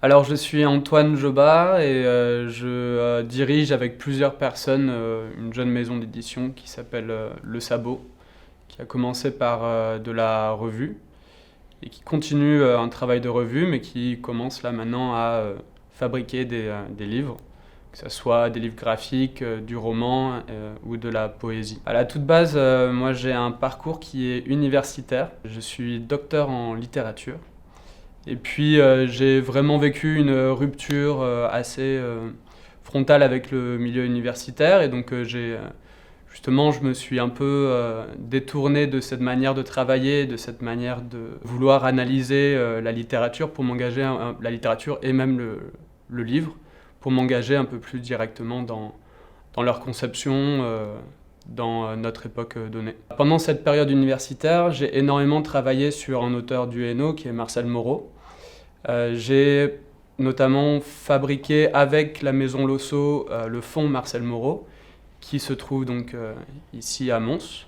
Alors je suis Antoine Jobat et je dirige avec plusieurs personnes une jeune maison d'édition qui s'appelle Le Sabot, qui a commencé par de la revue et qui continue un travail de revue, mais qui commence là maintenant à fabriquer des livres, que ce soit des livres graphiques, du roman ou de la poésie. À la toute base, moi j'ai un parcours qui est universitaire. Je suis docteur en littérature. Et puis j'ai vraiment vécu une rupture assez frontale avec le milieu universitaire. Et donc justement, je me suis un peu détourné de cette manière de travailler, de cette manière de vouloir analyser la littérature pour m'engager, la littérature et même le livre, pour m'engager un peu plus directement dans leur conception, dans notre époque donnée. Pendant cette période universitaire, j'ai énormément travaillé sur un auteur du Hainaut qui est Marcel Moreau. J'ai notamment fabriqué avec la maison Losso le fonds Marcel Moreau, qui se trouve donc ici à Mons.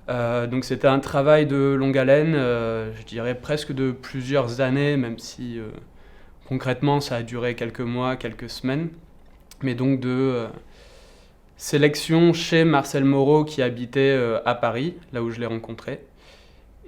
Donc c'était un travail de longue haleine, je dirais presque de plusieurs années, même si concrètement ça a duré quelques mois, quelques semaines. Mais donc de sélection chez Marcel Moreau qui habitait à Paris, là où je l'ai rencontré,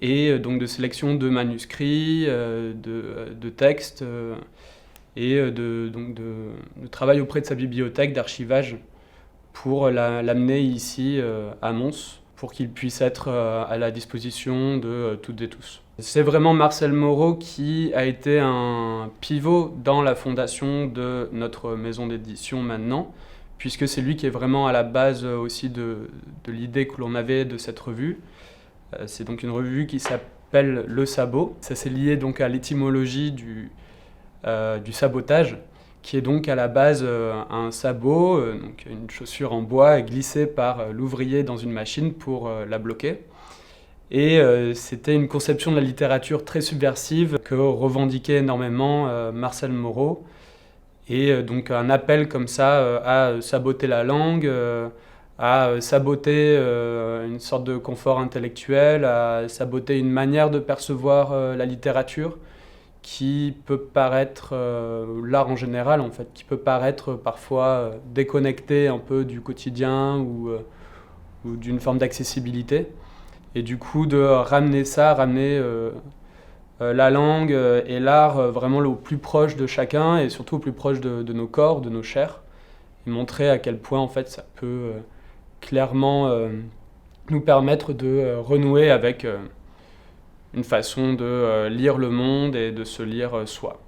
et donc de sélection de manuscrits, de textes, et donc de travail auprès de sa bibliothèque d'archivage pour l'amener ici à Mons, pour qu'il puisse être à la disposition de toutes et tous. C'est vraiment Marcel Moreau qui a été un pivot dans la fondation de notre maison d'édition maintenant, puisque c'est lui qui est vraiment à la base aussi de l'idée que l'on avait de cette revue. C'est donc une revue qui s'appelle Le Sabot. Ça s'est lié donc à l'étymologie du sabotage, qui est donc à la base un sabot, donc une chaussure en bois glissée par l'ouvrier dans une machine pour la bloquer. Et c'était une conception de la littérature très subversive que revendiquait énormément Marcel Moreau. Et donc un appel comme ça à saboter la langue, à saboter une sorte de confort intellectuel, à saboter une manière de percevoir la littérature qui peut paraître, l'art en général en fait, qui peut paraître parfois déconnecté un peu du quotidien ou d'une forme d'accessibilité. Et du coup de ramener ça, ramener la langue et l'art vraiment au plus proche de chacun et surtout au plus proche de nos corps, de nos chairs, et montrer à quel point en fait ça peut clairement nous permettre de renouer avec une façon de lire le monde et de se lire soi.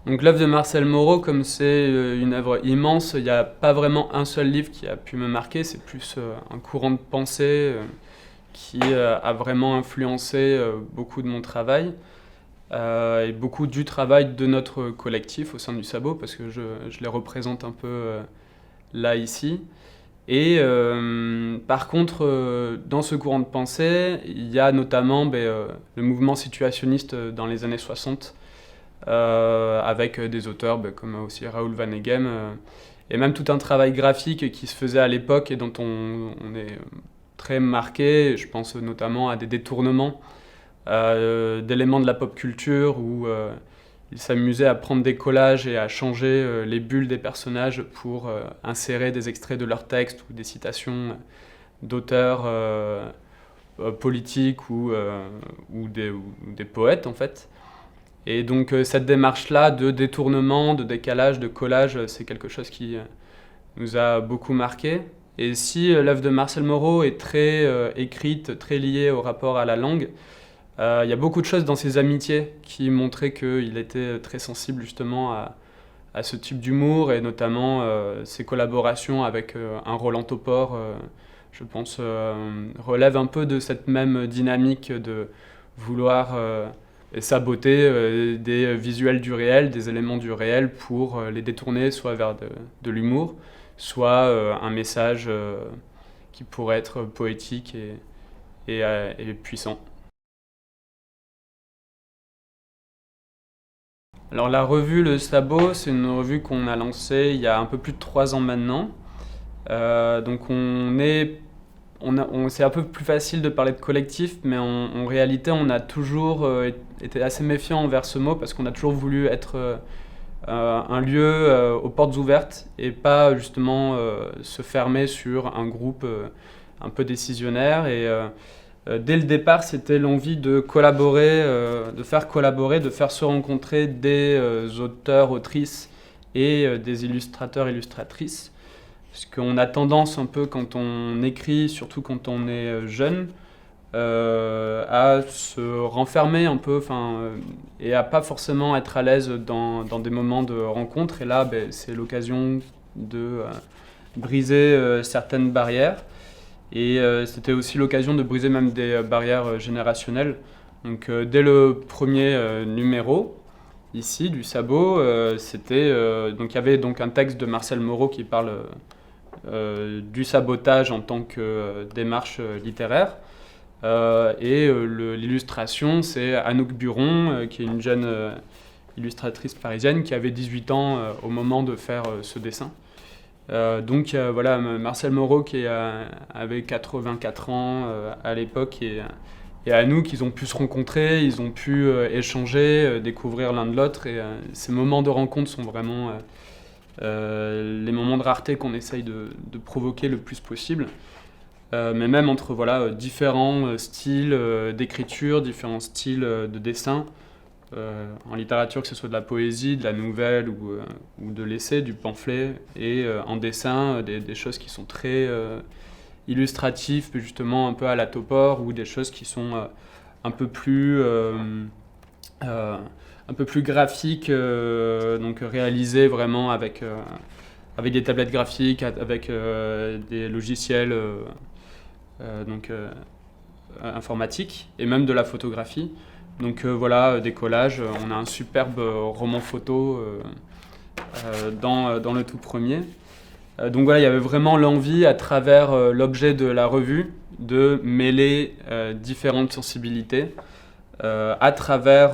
Donc l'œuvre de Marcel Moreau, comme c'est une œuvre immense, il n'y a pas vraiment un seul livre qui a pu me marquer, c'est plus un courant de pensée qui a vraiment influencé beaucoup de mon travail et beaucoup du travail de notre collectif au sein du Sabot, parce que je les représente un peu là, ici. Et par contre, dans ce courant de pensée, il y a notamment le mouvement situationniste dans les années 60, avec des auteurs comme aussi Raoul Vaneigem, et même tout un travail graphique qui se faisait à l'époque et dont on est très marqué. Je pense notamment à des détournements d'éléments de la pop culture où il s'amusait à prendre des collages et à changer les bulles des personnages pour insérer des extraits de leurs textes ou des citations d'auteurs politiques ou des poètes en fait. Et donc cette démarche-là de détournement, de décalage, de collage, c'est quelque chose qui nous a beaucoup marqué. Et si l'œuvre de Marcel Moreau est très écrite, très liée au rapport à la langue, il y a beaucoup de choses dans ses amitiés qui montraient qu'il était très sensible justement à ce type d'humour, et notamment ses collaborations avec un Roland Topor, je pense, relèvent un peu de cette même dynamique de vouloir saboter des visuels du réel, des éléments du réel pour les détourner soit vers de l'humour, soit un message qui pourrait être poétique et puissant. Alors la revue Le Sabot, c'est une revue qu'on a lancée il y a un peu plus de 3 ans maintenant. Donc on est c'est un peu plus facile de parler de collectif, mais en réalité, on a toujours été assez méfiant envers ce mot parce qu'on a toujours voulu être un lieu aux portes ouvertes et pas justement se fermer sur un groupe un peu décisionnaire. Et dès le départ, c'était l'envie de collaborer, de faire se rencontrer des auteurs, autrices et des illustrateurs, illustratrices. Parce qu'on a tendance un peu quand on écrit, surtout quand on est jeune, à se renfermer un peu et à pas forcément être à l'aise dans des moments de rencontre. Et là, c'est l'occasion de briser certaines barrières. Et c'était aussi l'occasion de briser même des barrières générationnelles. Donc dès le premier numéro, ici, du Sabot, donc il y avait donc un texte de Marcel Moreau qui parle du sabotage en tant que démarche littéraire. L'illustration, c'est Anouk Buron, qui est une jeune illustratrice parisienne qui avait 18 ans au moment de faire ce dessin. Donc voilà, Marcel Moreau qui avait 84 ans à l'époque et Anouk, ils ont pu se rencontrer, ils ont pu échanger, découvrir l'un de l'autre. Et ces moments de rencontre sont vraiment les moments de rareté qu'on essaye de provoquer le plus possible. Mais même entre différents styles d'écriture, différents styles de dessin, en littérature, que ce soit de la poésie, de la nouvelle ou de l'essai, du pamphlet, et en dessin, des choses qui sont très illustratives, justement un peu à la Topor, ou des choses qui sont un peu plus graphiques, donc réalisées vraiment avec des tablettes graphiques, avec des logiciels informatiques, et même de la photographie. Donc voilà, des collages. On a un superbe roman photo dans le tout premier. Donc voilà, il y avait vraiment l'envie, à travers l'objet de la revue, de mêler différentes sensibilités à travers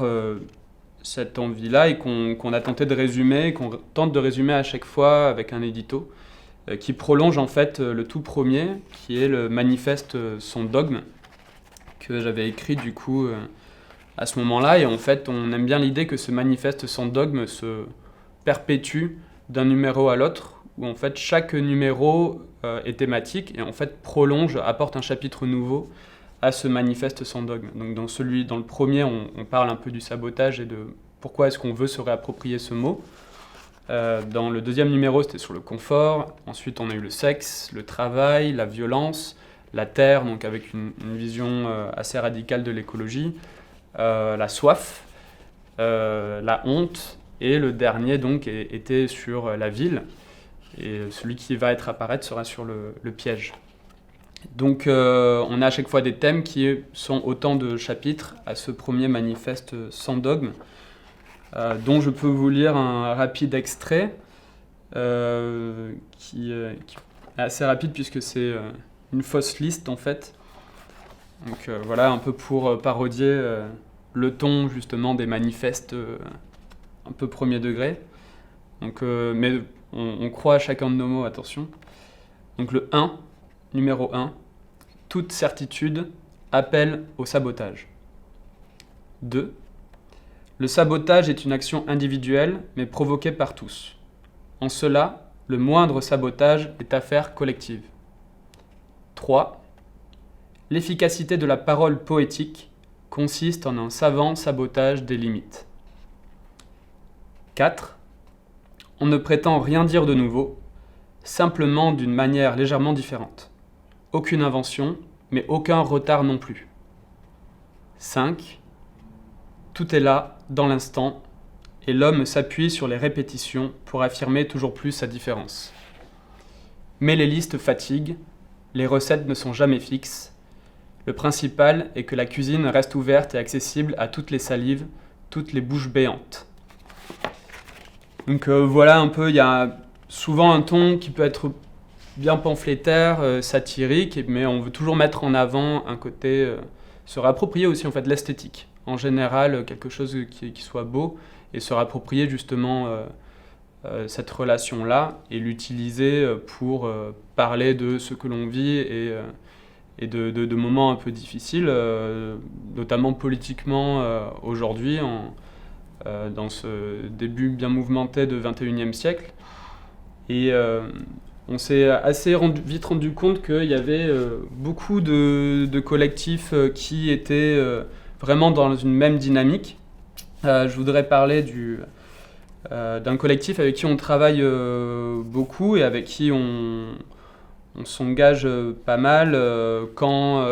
cette envie-là, et qu'on a tenté de résumer, qu'on tente de résumer à chaque fois avec un édito qui prolonge en fait le tout premier, qui est le manifeste Sans dogme, que j'avais écrit du coup à ce moment-là. Et en fait, on aime bien l'idée que ce manifeste sans dogme se perpétue d'un numéro à l'autre, où en fait chaque numéro est thématique et en fait apporte un chapitre nouveau à ce manifeste sans dogme. Donc dans le premier, on parle un peu du sabotage et de pourquoi est-ce qu'on veut se réapproprier ce mot. Dans le deuxième numéro, c'était sur le confort. Ensuite, on a eu le sexe, le travail, la violence, la terre, donc avec une vision assez radicale de l'écologie, la soif, la honte, et le dernier donc était sur la ville, et celui qui va apparaître sera sur le piège. Donc on a à chaque fois des thèmes qui sont autant de chapitres à ce premier manifeste sans dogme, dont je peux vous lire un rapide extrait qui est assez rapide puisque c'est une fausse liste en fait. Donc voilà, un peu pour parodier le ton justement des manifestes un peu premier degré. Donc, mais on croit à chacun de nos mots, attention. Donc le 1, numéro 1, toute certitude appelle au sabotage. 2, le sabotage est une action individuelle mais provoquée par tous. En cela, le moindre sabotage est affaire collective. 3, l'efficacité de la parole poétique consiste en un savant sabotage des limites. 4. On ne prétend rien dire de nouveau, simplement d'une manière légèrement différente. Aucune invention, mais aucun retard non plus. 5. Tout est là, dans l'instant, et l'homme s'appuie sur les répétitions pour affirmer toujours plus sa différence. Mais les listes fatiguent, les recettes ne sont jamais fixes. Le principal est que la cuisine reste ouverte et accessible à toutes les salives, toutes les bouches béantes. Donc voilà un peu, il y a souvent un ton qui peut être bien pamphlétaire, satirique, mais on veut toujours mettre en avant un côté, se réapproprier aussi en fait l'esthétique. En général, quelque chose qui soit beau, et se réapproprier justement cette relation-là et l'utiliser pour parler de ce que l'on vit et de moments un peu difficiles, notamment politiquement aujourd'hui, dans ce début bien mouvementé de 21e siècle. Et on s'est assez vite rendu compte qu'il y avait beaucoup de collectifs qui étaient vraiment dans une même dynamique. Je voudrais parler d'un collectif avec qui on travaille beaucoup et avec qui on s'engage pas mal. Quand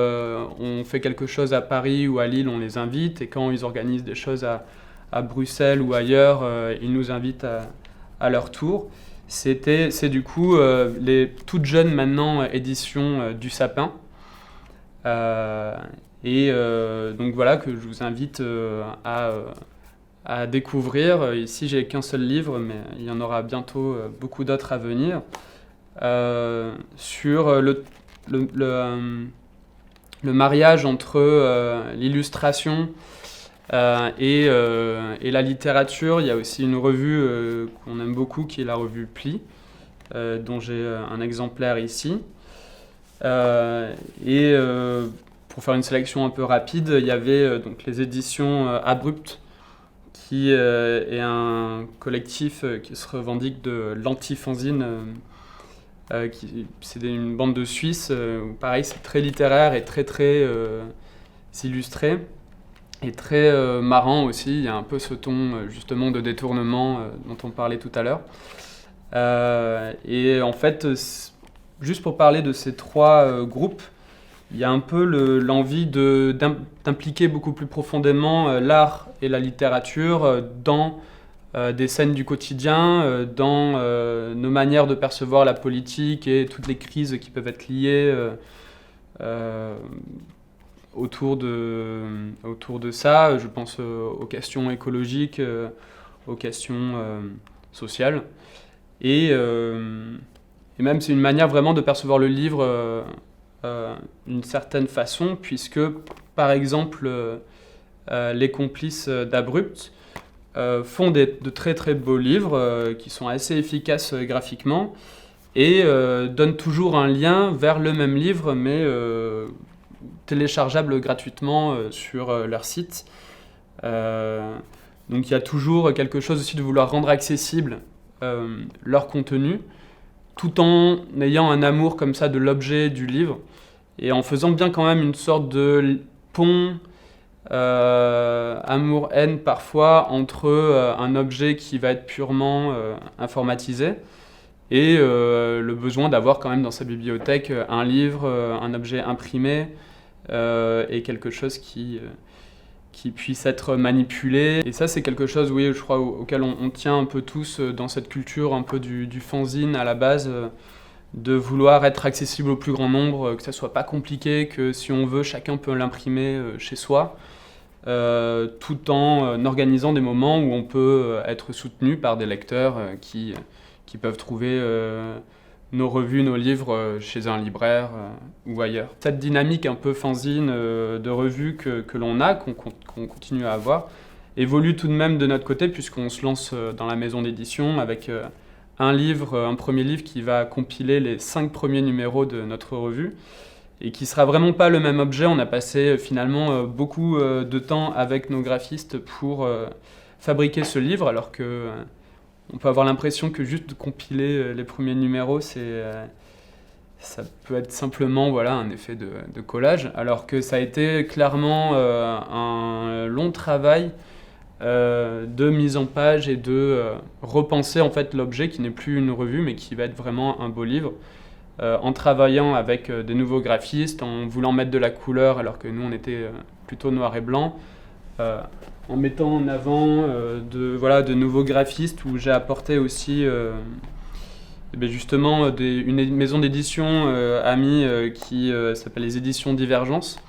on fait quelque chose à Paris ou à Lille, on les invite, et quand ils organisent des choses à Bruxelles ou ailleurs, ils nous invitent à leur tour. C'est du coup les toutes jeunes maintenant éditions du Sapin. Donc voilà, que je vous invite à découvrir. Ici, j'ai qu'un seul livre, mais il y en aura bientôt beaucoup d'autres à venir. Sur le mariage entre l'illustration et la littérature. Il y a aussi une revue qu'on aime beaucoup, qui est la revue Pli, dont j'ai un exemplaire ici. Pour faire une sélection un peu rapide, il y avait donc les éditions Abruptes, qui est un collectif qui se revendique de l'anti-fanzine. C'est une bande de Suisses où pareil, c'est très littéraire et très illustré. Et très marrant aussi, il y a un peu ce ton justement de détournement dont on parlait tout à l'heure. Et en fait, juste pour parler de ces trois groupes, il y a un peu l'envie d'impliquer beaucoup plus profondément l'art et la littérature dans des scènes du quotidien, dans nos manières de percevoir la politique et toutes les crises qui peuvent être liées autour de ça. Je pense aux questions écologiques, aux questions sociales. Et même c'est une manière vraiment de percevoir le livre d'une certaine façon, puisque par exemple les complices d'Abrupt font de très très beaux livres qui sont assez efficaces graphiquement et donnent toujours un lien vers le même livre, mais téléchargeable gratuitement sur leur site. Donc il y a toujours quelque chose aussi de vouloir rendre accessible leur contenu, tout en ayant un amour comme ça de l'objet du livre, et en faisant bien quand même une sorte de pont amour-haine parfois entre un objet qui va être purement informatisé et le besoin d'avoir quand même dans sa bibliothèque un livre, un objet imprimé et quelque chose qui puisse être manipulé. Et ça, c'est quelque chose, oui, je crois, auquel on tient un peu tous dans cette culture un peu du fanzine à la base, de vouloir être accessible au plus grand nombre, que ça soit pas compliqué, que si on veut, chacun peut l'imprimer chez soi, tout en organisant des moments où on peut être soutenu par des lecteurs qui peuvent trouver nos revues, nos livres chez un libraire ou ailleurs. Cette dynamique un peu fanzine de revues que l'on a, qu'on continue à avoir, évolue tout de même de notre côté, puisqu'on se lance dans la maison d'édition avec un premier livre qui va compiler les 5 premiers numéros de notre revue, et qui sera vraiment pas le même objet. On a passé finalement beaucoup de temps avec nos graphistes pour fabriquer ce livre, alors que on peut avoir l'impression que juste de compiler les premiers numéros, ça peut être simplement voilà, un effet de collage, alors que ça a été clairement un long travail de mise en page et de repenser en fait l'objet qui n'est plus une revue mais qui va être vraiment un beau livre, en travaillant avec des nouveaux graphistes, en voulant mettre de la couleur alors que nous on était plutôt noir et blanc, en mettant en avant de nouveaux graphistes, où j'ai apporté aussi justement une maison d'édition amie qui s'appelle les éditions Divergence.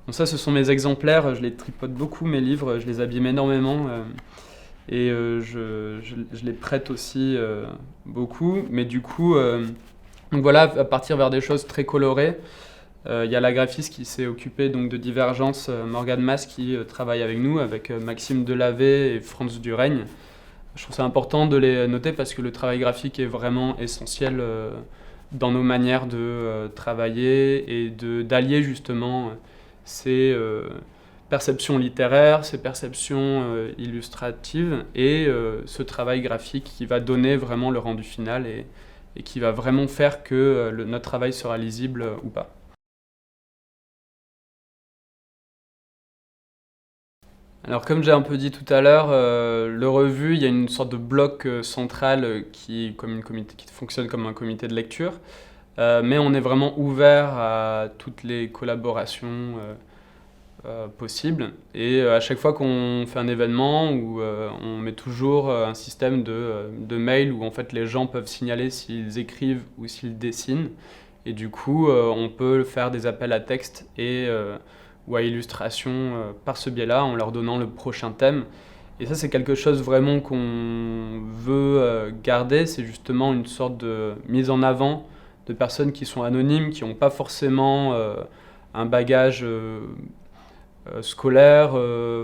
Donc ça, ce sont mes exemplaires, je les tripote beaucoup, mes livres, je les abîme énormément et je les prête aussi beaucoup. Mais du coup, donc voilà, à partir vers des choses très colorées. Il y a la graphiste qui s'est occupée donc, de Divergence, Morgane Mas, qui travaille avec nous, avec Maxime Delavé et Franz Duraigne. Je trouve ça important de les noter parce que le travail graphique est vraiment essentiel dans nos manières de travailler et d'allier justement ces perceptions littéraires, ces perceptions illustratives et ce travail graphique qui va donner vraiment le rendu final et qui va vraiment faire que notre travail sera lisible ou pas. Alors comme j'ai un peu dit tout à l'heure, le Revu, il y a une sorte de bloc central qui fonctionne comme un comité de lecture, mais on est vraiment ouvert à toutes les collaborations possibles. Et à chaque fois qu'on fait un événement, on met toujours un système de mail où en fait les gens peuvent signaler s'ils écrivent ou s'ils dessinent. Et du coup, on peut faire des appels à texte ou à illustration par ce biais-là, en leur donnant le prochain thème. Et ça, c'est quelque chose vraiment qu'on veut garder, c'est justement une sorte de mise en avant de personnes qui sont anonymes, qui n'ont pas forcément un bagage scolaire,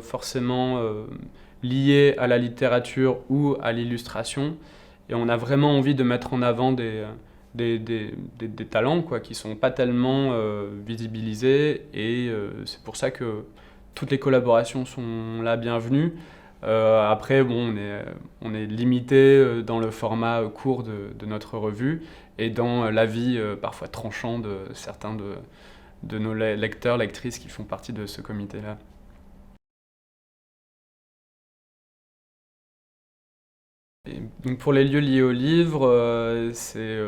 forcément lié à la littérature ou à l'illustration. Et on a vraiment envie de mettre en avant des talents quoi, qui ne sont pas tellement visibilisés. Et c'est pour ça que toutes les collaborations sont la bienvenue. Après, bon, on est limité dans le format court de notre revue et dans l'avis parfois tranchant de certains de nos lecteurs, lectrices qui font partie de ce comité-là. Donc pour les lieux liés au livre, c'est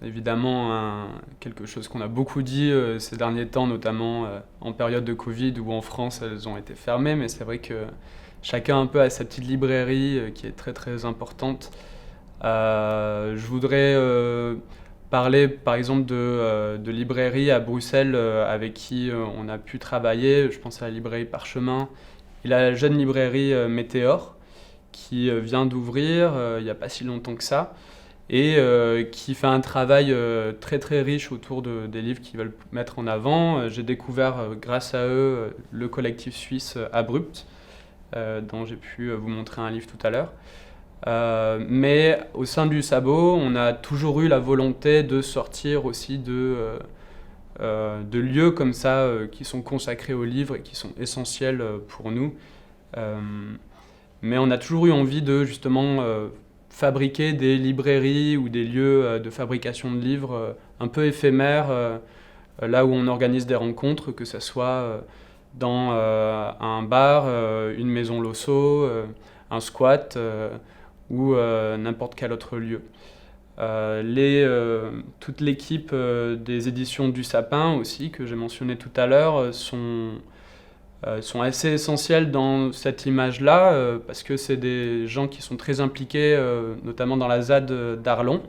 évidemment quelque chose qu'on a beaucoup dit ces derniers temps, notamment en période de Covid où en France elles ont été fermées, mais c'est vrai que chacun un peu a sa petite librairie qui est très très importante. Je voudrais parler par exemple de librairies à Bruxelles avec qui on a pu travailler. Je pense à la librairie Parchemin et la jeune librairie Météor qui vient d'ouvrir il n'y a pas si longtemps que ça et qui fait un travail très très riche autour des livres qu'ils veulent mettre en avant. J'ai découvert grâce à eux le collectif suisse Abrupt, dont j'ai pu vous montrer un livre tout à l'heure. Mais au sein du Sabot, on a toujours eu la volonté de sortir aussi de lieux comme ça qui sont consacrés aux livres et qui sont essentiels pour nous. Mais on a toujours eu envie de justement fabriquer des librairies ou des lieux de fabrication de livres un peu éphémères, là où on organise des rencontres, que ce soit dans un bar, une maison Losso, un squat ou n'importe quel autre lieu. Toute l'équipe des éditions du Sapin aussi, que j'ai mentionné tout à l'heure, sont assez essentiels dans cette image-là, parce que c'est des gens qui sont très impliqués, notamment dans la ZAD d'Arlon,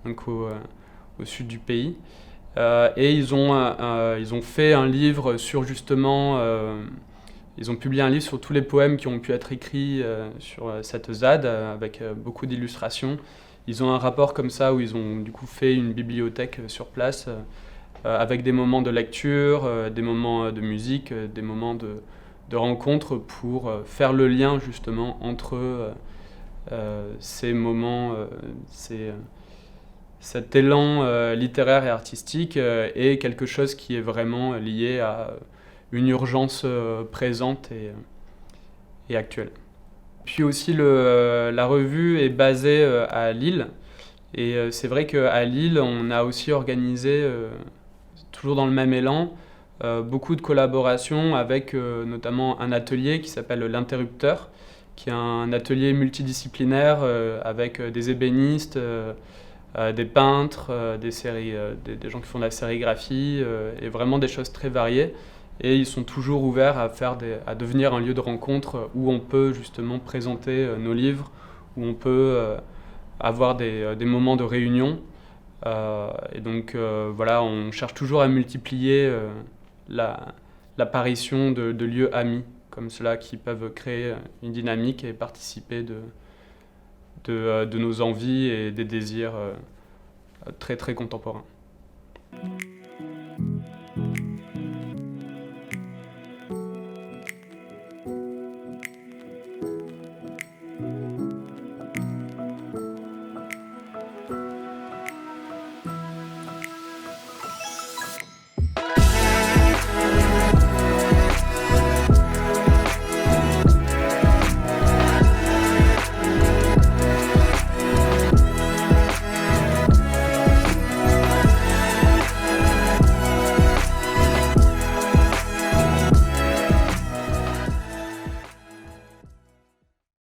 donc au sud du pays. Et ils ont fait un livre sur justement... ils ont publié un livre sur tous les poèmes qui ont pu être écrits sur cette ZAD, avec beaucoup d'illustrations. Ils ont un rapport comme ça où ils ont du coup fait une bibliothèque sur place, avec des moments de lecture, des moments de musique, des moments de rencontre pour faire le lien justement entre ces moments, cet élan littéraire et artistique et quelque chose qui est vraiment lié à une urgence présente et actuelle. Puis aussi la revue est basée à Lille et c'est vrai qu'à Lille on a aussi organisé toujours dans le même élan, beaucoup de collaborations avec notamment un atelier qui s'appelle l'Interrupteur, qui est un atelier multidisciplinaire avec des ébénistes, des peintres, des gens qui font de la sérigraphie et vraiment des choses très variées. Et ils sont toujours ouverts à devenir un lieu de rencontre où on peut justement présenter nos livres, où on peut avoir des moments de réunion. Et donc voilà, on cherche toujours à multiplier l'apparition de lieux amis comme cela qui peuvent créer une dynamique et participer de nos envies et des désirs très très contemporains.